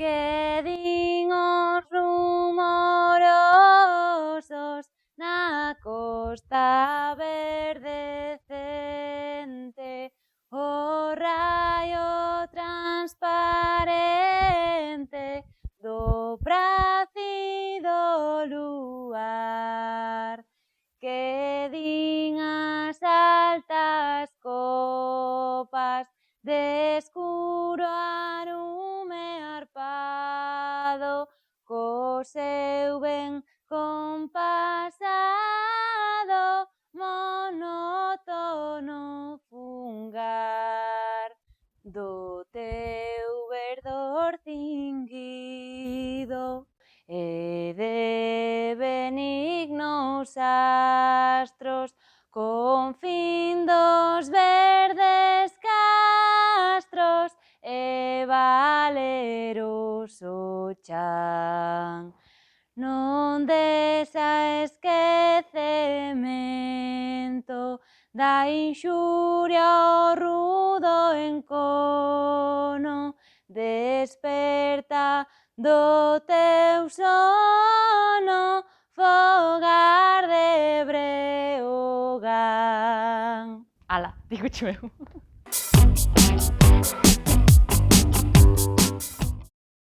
que din os rumorosos na costa verdecente, o raio transparente do pracido luar, que din as altas copas de escuro arume arpado, co seu ben compasado monótono fungar do teu verdor cinguido e de benignos astros, con fin dos verdes castros e valeroso chan. Non des a esquecemento da inxuria o rudo encono, desperta do teu sono, fogar de Breogán. Ala, digo eu.